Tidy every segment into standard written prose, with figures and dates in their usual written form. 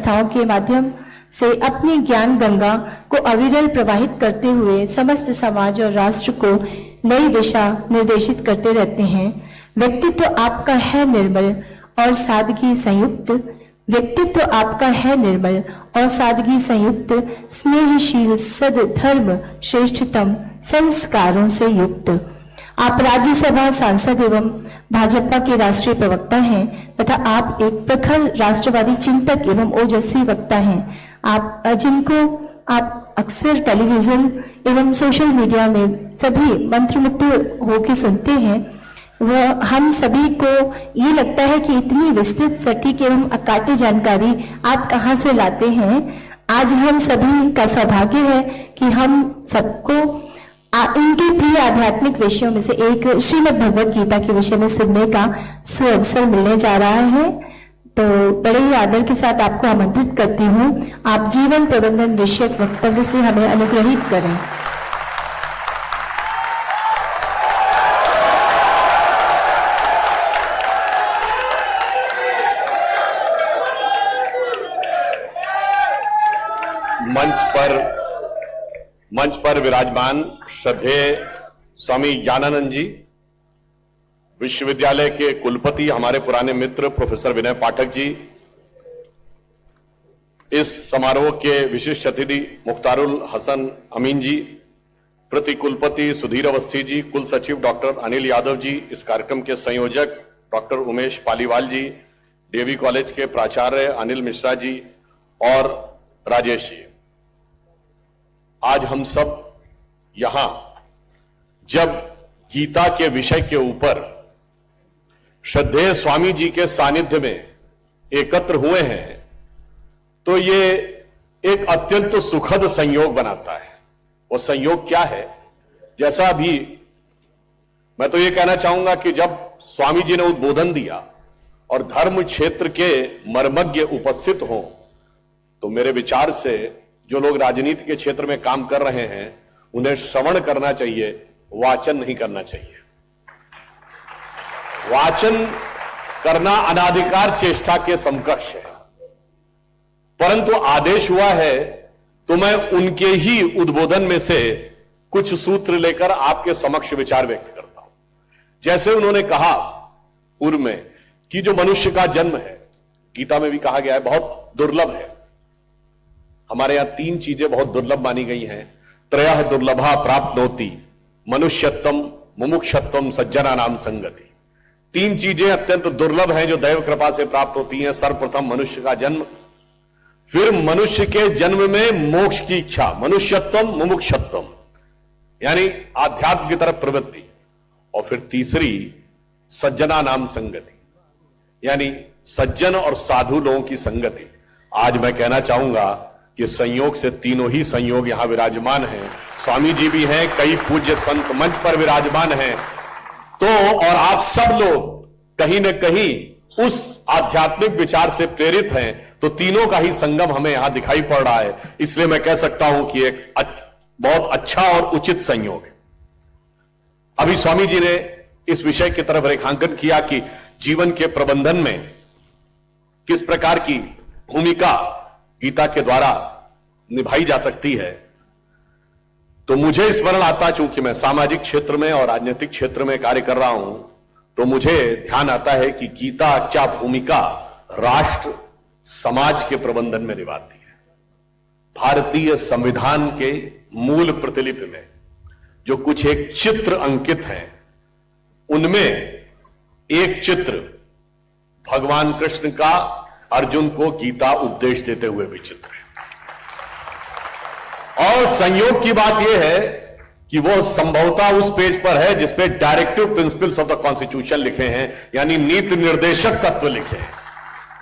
संस्थाओं के माध्यम से अपनी ज्ञान गंगा को अविरल प्रवाहित करते हुए समस्त समाज और राष्ट्र को नई दिशा निर्देशित करते रहते हैं। व्यक्तित्व आपका है निर्मल और सादगी संयुक्त, व्यक्तित्व आपका है निर्मल और सादगी संयुक्त, स्नेहशील, सद्धर्म, श्रेष्ठतम संस्कारों से युक्त। आप राज्यसभा सांसद एवं भाजपा के राष्ट्रीय प्रवक्ता हैं तथा आप एक प्रखर राष्ट्रवादी चिंतक एवं ओजस्वी वक्ता हैं। आप जिनको आप अक्सर टेलीविजन एवं सोशल मीडिया में सभी मंत्रमुग्ध होकर सुनते हैं, वह हम सभी को ये लगता है कि इतनी विस्तृत, सटीक एवं अकाट्य जानकारी आप कहाँ से लाते हैं। आज हम सभी का सौभाग्य है कि हम सबको इनके प्रिय आध्यात्मिक विषयों में से एक श्रीमद् भगवद गीता के विषय में सुनने का सुअवसर मिलने जा रहा है। तो बड़े ही आदर के साथ आपको आमंत्रित करती हूँ, आप जीवन प्रबंधन विषयक वक्तव्य से हमें अनुग्रहित करें। मंच पर विराजमान श्रद्धेय स्वामी ज्ञानानंद जी, विश्वविद्यालय के कुलपति, हमारे पुराने मित्र प्रोफेसर विनय पाठक जी, इस समारोह के विशिष्ट अतिथि मुख्तारुल हसन अमीन जी, प्रति कुलपति सुधीर अवस्थी जी, कुल सचिव डॉक्टर अनिल यादव जी, इस कार्यक्रम के संयोजक डॉक्टर उमेश पालीवाल जी, डीएवी कॉलेज के प्राचार्य अनिल मिश्रा जी और राजेश जी। आज हम सब यहां जब गीता के विषय के ऊपर श्रद्धेय स्वामी जी के सानिध्य में एकत्र हुए हैं, तो ये एक अत्यंत सुखद संयोग बनाता है। वो संयोग क्या है? जैसा अभी मैं तो ये कहना चाहूंगा कि जब स्वामी जी ने उद्बोधन दिया और धर्म क्षेत्र के मर्मज्ञ उपस्थित हों, तो मेरे विचार से जो लोग राजनीति के क्षेत्र में काम कर रहे हैं उन्हें श्रवण करना चाहिए, वाचन नहीं करना चाहिए। वाचन करना अनाधिकार चेष्टा के समकक्ष है, परंतु आदेश हुआ है तो मैं उनके ही उद्बोधन में से कुछ सूत्र लेकर आपके समक्ष विचार व्यक्त करता हूं। जैसे उन्होंने कहा पूर्व में कि जो मनुष्य का जन्म है, गीता में भी कहा गया है, बहुत दुर्लभ है। हमारे यहां तीन चीजें बहुत दुर्लभ मानी गई हैं। त्रयः दुर्लभा प्राप्नोति, मनुष्यत्वम, मुमुक्षत्वम, सज्जना नाम संगति। तीन चीजें अत्यंत दुर्लभ हैं जो दैव कृपा से प्राप्त होती हैं। सर्वप्रथम मनुष्य का जन्म, फिर मनुष्य के जन्म में मोक्ष की इच्छा, मनुष्यत्वम मुमुक्षत्वम, यानी आध्यात्म की तरफ प्रवृत्ति, और फिर तीसरी सज्जना नाम संगति, यानी सज्जन और साधु लोगों की संगति। आज मैं कहना चाहूंगा कि संयोग से तीनों ही संयोग यहां विराजमान हैं। स्वामी जी भी हैं, कई पूज्य संत मंच पर विराजमान हैं, तो और आप सब लोग कहीं न कहीं उस आध्यात्मिक विचार से प्रेरित हैं, तो तीनों का ही संगम हमें यहां दिखाई पड़ रहा है। इसलिए मैं कह सकता हूं कि एक बहुत अच्छा और उचित संयोग है। अभी स्वामी जी ने इस विषय की तरफ रेखांकन किया कि जीवन के प्रबंधन में किस प्रकार की भूमिका गीता के द्वारा निभाई जा सकती है। तो मुझे स्मरण आता, चूंकि मैं सामाजिक क्षेत्र में और राजनीतिक क्षेत्र में कार्य कर रहा हूं, तो मुझे ध्यान आता है कि गीता क्या भूमिका राष्ट्र समाज के प्रबंधन में निभाती है। भारतीय संविधान के मूल प्रतिलिपि में जो कुछ एक चित्र अंकित हैं, उनमें एक चित्र भगवान कृष्ण का अर्जुन को गीता उपदेश देते हुए भी चित्र है। और संयोग की बात यह है कि वो संभवतः उस पेज पर है जिसपे directive principles of the constitution लिखे हैं, यानी नीति निर्देशक तत्व लिखे हैं।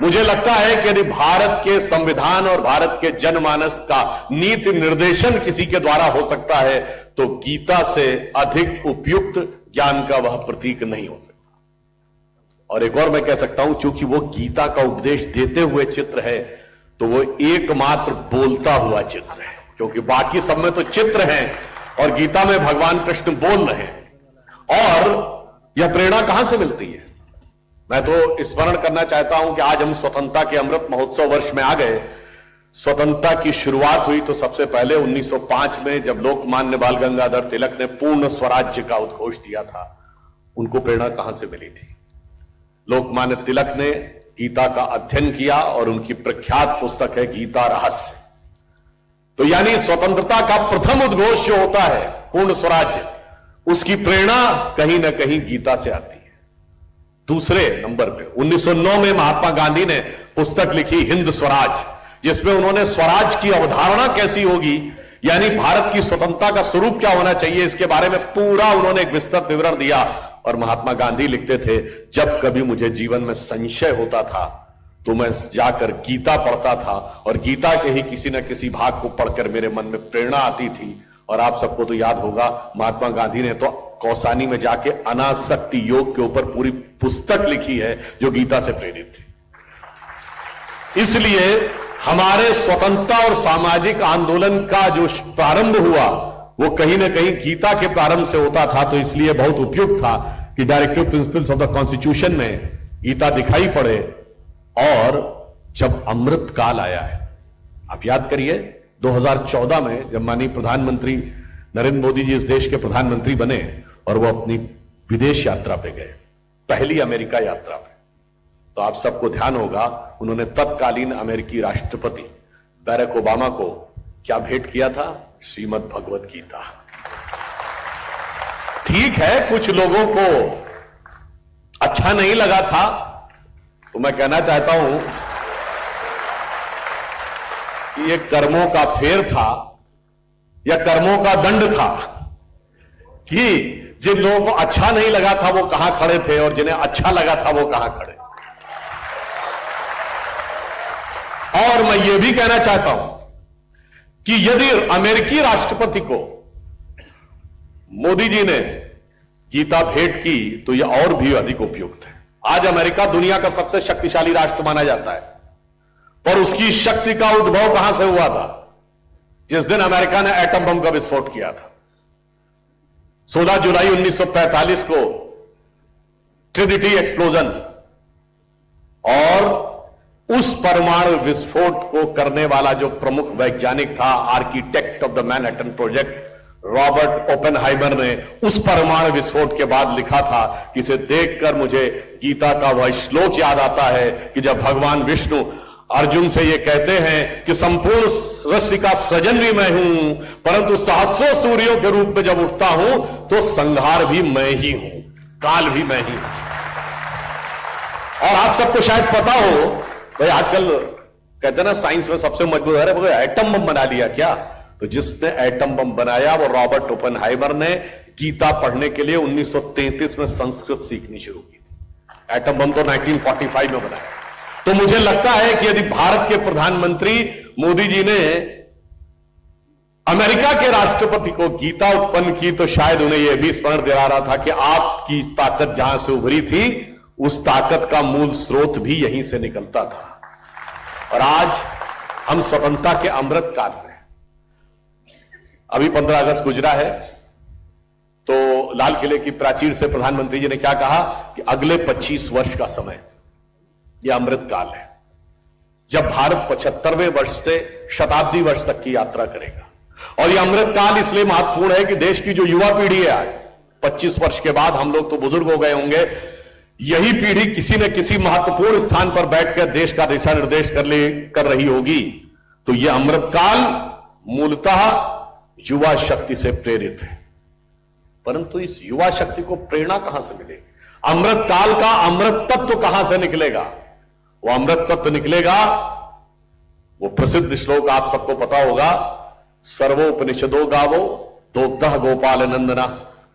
मुझे लगता है कि यदि भारत के संविधान और भारत के जनमानस का नीति निर्देशन किसी के द्वारा हो सकता है, तो गीता से अधिक उपयुक्त ज्ञान का वह प्रतीक नहीं हो सकता। और एक और मैं कह सकता हूं, चूंकि वो गीता का उपदेश देते हुए चित्र है, तो वो एकमात्र बोलता हुआ चित्र है, क्योंकि बाकी सब में तो चित्र हैं और गीता में भगवान कृष्ण बोल रहे हैं। और यह प्रेरणा कहां से मिलती है? मैं तो स्मरण करना चाहता हूं कि आज हम स्वतंत्रता के अमृत महोत्सव वर्ष में आ गए। स्वतंत्रता की शुरुआत हुई तो सबसे पहले 1905 में जब लोकमान्य बाल गंगाधर तिलक ने पूर्ण स्वराज्य का उद्घोष दिया था। उनको प्रेरणा कहां से मिली थी? लोकमान्य तिलक ने गीता का अध्ययन किया और उनकी प्रख्यात पुस्तक है गीता रहस्य। तो यानी स्वतंत्रता का प्रथम उद्घोष जो होता है पूर्ण स्वराज्य, उसकी प्रेरणा कहीं ना कहीं गीता से आती है। दूसरे नंबर पे 1909 में महात्मा गांधी ने पुस्तक लिखी हिंद स्वराज, जिसमें उन्होंने स्वराज की अवधारणा कैसी होगी, यानी भारत की स्वतंत्रता का स्वरूप क्या होना चाहिए, इसके बारे में पूरा उन्होंने एक विस्तृत विवरण दिया। और महात्मा गांधी लिखते थे, जब कभी मुझे जीवन में संशय होता था तो मैं जाकर गीता पढ़ता था और गीता के ही किसी न किसी भाग को पढ़कर मेरे मन में प्रेरणा आती थी। और आप सबको तो याद होगा, महात्मा गांधी ने तो कौसानी में जाके अनासक्ति योग के ऊपर पूरी पुस्तक लिखी है जो गीता से प्रेरित थी। इसलिए हमारे स्वतंत्रता और सामाजिक आंदोलन का जो प्रारंभ हुआ वो कहीं ना कहीं गीता के प्रारंभ से होता था। तो इसलिए बहुत उपयुक्त था कि directive principles of the constitution में गीता दिखाई पड़े। और जब अमृत काल आया है, आप याद करिए 2014 में जब माननीय प्रधानमंत्री नरेंद्र मोदी जी इस देश के प्रधानमंत्री बने और वो अपनी विदेश यात्रा पे गए, पहली अमेरिका यात्रा पे, तो आप सबको ध्यान होगा उन्होंने तत्कालीन अमेरिकी राष्ट्रपति बैरक ओबामा को क्या भेंट किया था? श्रीमद् भगवत गीता। ठीक है, कुछ लोगों को अच्छा नहीं लगा था, तो मैं कहना चाहता हूं कि ये कर्मों का फेर था या कर्मों का दंड था कि जिन लोगों को अच्छा नहीं लगा था वो कहां खड़े थे और जिन्हें अच्छा लगा था वो कहां खड़े। और मैं ये भी कहना चाहता हूं कि यदि अमेरिकी राष्ट्रपति को मोदी जी ने गीता भेंट की तो यह और भी अधिक उपयुक्त है। आज अमेरिका दुनिया का सबसे शक्तिशाली राष्ट्र माना जाता है, पर उसकी शक्ति का उद्भव कहां से हुआ था? जिस दिन अमेरिका ने एटम बम का विस्फोट किया था 16 जुलाई 1945 को, ट्रिनिटी एक्सप्लोजन। और उस परमाणु विस्फोट को करने वाला जो प्रमुख वैज्ञानिक था, architect of the Manhattan project, Robert Oppenheimer ने उस परमाणु विस्फोट के बाद लिखा था कि इसे देखकर मुझे गीता का वह श्लोक याद आता है कि जब भगवान विष्णु अर्जुन से ये कहते हैं कि संपूर्ण सृष्टि का सृजन भी मैं हूं, परंतु सहस्रों सूर्यों के रूप में जब उठता हूं तो संहार भी मैं ही हूं, काल भी मैं ही हूं। और आप सबको शायद पता हो भाई, आजकल कहते हैं ना साइंस में सबसे मजबूत है, वो एटम बम बना लिया क्या? तो जिसने एटम बम बनाया वो रॉबर्ट ओपेनहाइमर ने गीता पढ़ने के लिए 1933 में संस्कृत सीखनी शुरू की थी। एटम बम तो 1945 में बनाया। तो मुझे लगता है कि यदि भारत के प्रधानमंत्री मोदी जी ने अमेरिका के राष्ट्रपति को गीता उत्पन्न की तो शायद उन्हें यह भी स्मरण दिला रहा था कि आपकी ताकत जहां से उभरी थी उस ताकत का मूल स्रोत भी यहीं से निकलता था। और आज हम स्वतंत्रता के अमृत काल में, अभी 15 अगस्त गुजरा है, तो लाल किले की प्राचीर से प्रधानमंत्री जी ने क्या कहा कि अगले 25 वर्ष का समय यह अमृत काल है, जब भारत 75वें वर्ष से शताब्दी वर्ष तक की यात्रा करेगा। और यह अमृत काल इसलिए महत्वपूर्ण है कि देश की जो युवा पीढ़ी है आज 25 वर्ष के बाद, हम लोग तो बुजुर्ग हो गए होंगे, यही पीढ़ी किसी न किसी महत्वपूर्ण स्थान पर बैठकर देश का दिशा निर्देश कर रही होगी। तो यह अमृत काल मूलतः युवा शक्ति से प्रेरित है। परंतु इस युवा शक्ति को प्रेरणा कहां से मिलेगी? अमृत काल का अमृत तत्व कहां से निकलेगा? वो अमृत तत्व निकलेगा, वो प्रसिद्ध श्लोक आप सबको पता होगा, सर्वोपनिषदो गावो दोग्धः गोपाल नंदना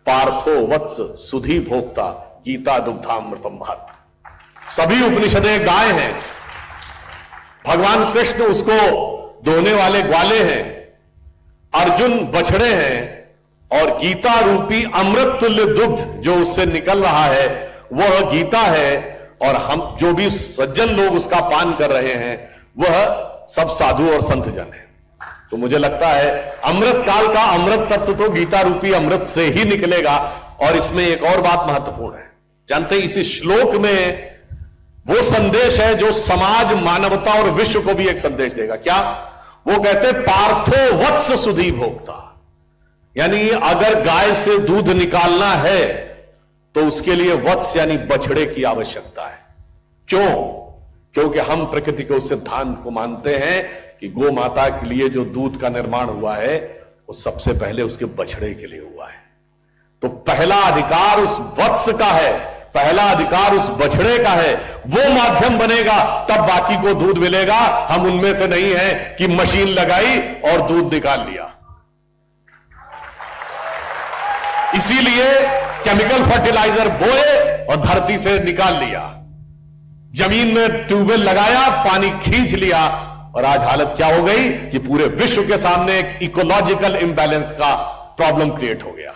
पार्थो वत्स सुधी भोक्ता गीता दुग्धामृतम महत्। सभी उपनिषदें गाय हैं, भगवान कृष्ण उसको दोहने वाले ग्वाले हैं, अर्जुन बछड़े हैं और गीता रूपी अमृत तुल्य दुग्ध जो उससे निकल रहा है वह गीता है। और हम जो भी सज्जन लोग उसका पान कर रहे हैं वह सब साधु और संत जन है। तो मुझे लगता है अमृत काल का अमृत तत्व तो गीता रूपी अमृत से ही निकलेगा। और इसमें एक और बात महत्वपूर्ण है, जानते हैं इसी श्लोक में वो संदेश है जो समाज, मानवता और विश्व को भी एक संदेश देगा। क्या? वो कहते पार्थो वत्स सुधी भोक्ता, यानी अगर गाय से दूध निकालना है तो उसके लिए वत्स यानी बछड़े की आवश्यकता है। क्यों? क्योंकि हम प्रकृति के उस सिद्धांत को मानते हैं कि गौ माता के लिए जो दूध का निर्माण हुआ है वो सबसे पहले उसके बछड़े के लिए हुआ है। तो पहला अधिकार उस वत्स का है, पहला अधिकार उस बछड़े का है। वो माध्यम बनेगा तब बाकी को दूध मिलेगा। हम उनमें से नहीं है कि मशीन लगाई और दूध निकाल लिया। इसीलिए केमिकल फर्टिलाइजर बोए और धरती से निकाल लिया, जमीन में ट्यूबवेल लगाया, पानी खींच लिया, और आज हालत क्या हो गई कि पूरे विश्व के सामने एक इकोलॉजिकल इंबैलेंस का प्रॉब्लम क्रिएट हो गया।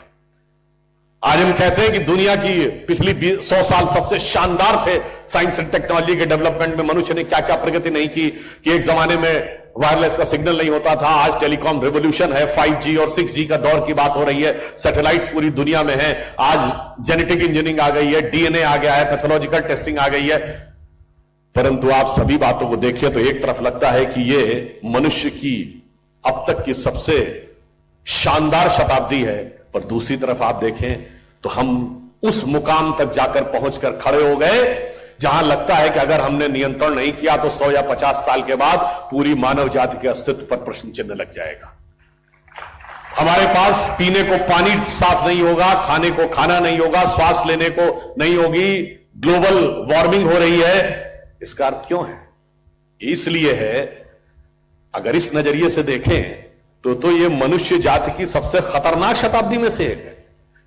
आज हम कहते हैं कि दुनिया की पिछली 100 साल सबसे शानदार थे साइंस एंड टेक्नोलॉजी के डेवलपमेंट में। मनुष्य ने क्या क्या प्रगति नहीं की कि एक जमाने में वायरलेस का सिग्नल नहीं होता था, आज टेलीकॉम रिवॉल्यूशन है, 5G और 6G का दौर की बात हो रही है, सैटेलाइट्स पूरी दुनिया में है, आज जेनेटिक इंजीनियरिंग आ गई है, डीएनए आ गया है, पैथोलॉजिकल टेस्टिंग आ गई है। परंतु आप सभी बातों को देखिए तो एक तरफ लगता है कि ये मनुष्य की अब तक की सबसे शानदार शताब्दी है, पर दूसरी तरफ आप देखें तो हम उस मुकाम तक जाकर पहुंचकर खड़े हो गए जहां लगता है कि अगर हमने नियंत्रण नहीं किया तो 100 या 50 साल के बाद पूरी मानव जाति के अस्तित्व पर प्रश्न चिन्ह लग जाएगा। हमारे पास पीने को पानी साफ नहीं होगा, खाने को खाना नहीं होगा, श्वास लेने को नहीं होगी, ग्लोबल वार्मिंग हो रही है। इसका अर्थ क्यों है? इसलिए है, अगर इस नजरिए से देखें तो ये मनुष्य जाति की सबसे खतरनाक शताब्दी में से एक है,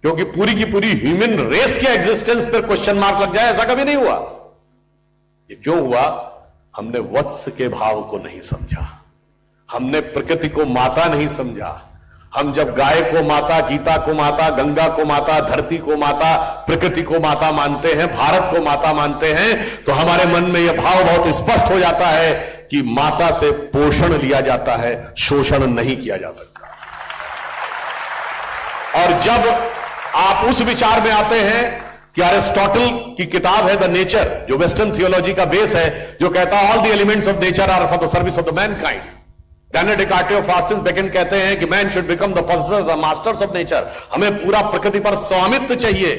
क्योंकि पूरी की पूरी ह्यूमन रेस के एग्जिस्टेंस पर क्वेश्चन मार्क लग जाए, ऐसा कभी नहीं हुआ। ये क्यों हुआ? हमने वत्स के भाव को नहीं समझा, हमने प्रकृति को माता नहीं समझा। हम जब गाय को माता, गीता को माता, गंगा को माता, धरती को माता, प्रकृति को माता मानते हैं, भारत को माता मानते हैं, तो हमारे मन में यह भाव बहुत स्पष्ट हो जाता है कि माता से पोषण लिया जाता है, शोषण नहीं किया जा सकता। और जब आप उस विचार में आते हैं कि अरिस्टोटल की किताब है द नेचर, जो वेस्टर्न थियोलॉजी का बेस है, जो कहता है all the elements of nature are for the service of the mankind. Rene Descartes और फ्रांसिस बेकन कहते हैं कि man should become the possessor, the masters of nature. हमें पूरा प्रकृति पर स्वामित्व चाहिए।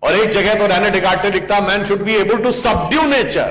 और एक जगह तो रेने डेकार्टे लिखता है man should be able to subdue nature.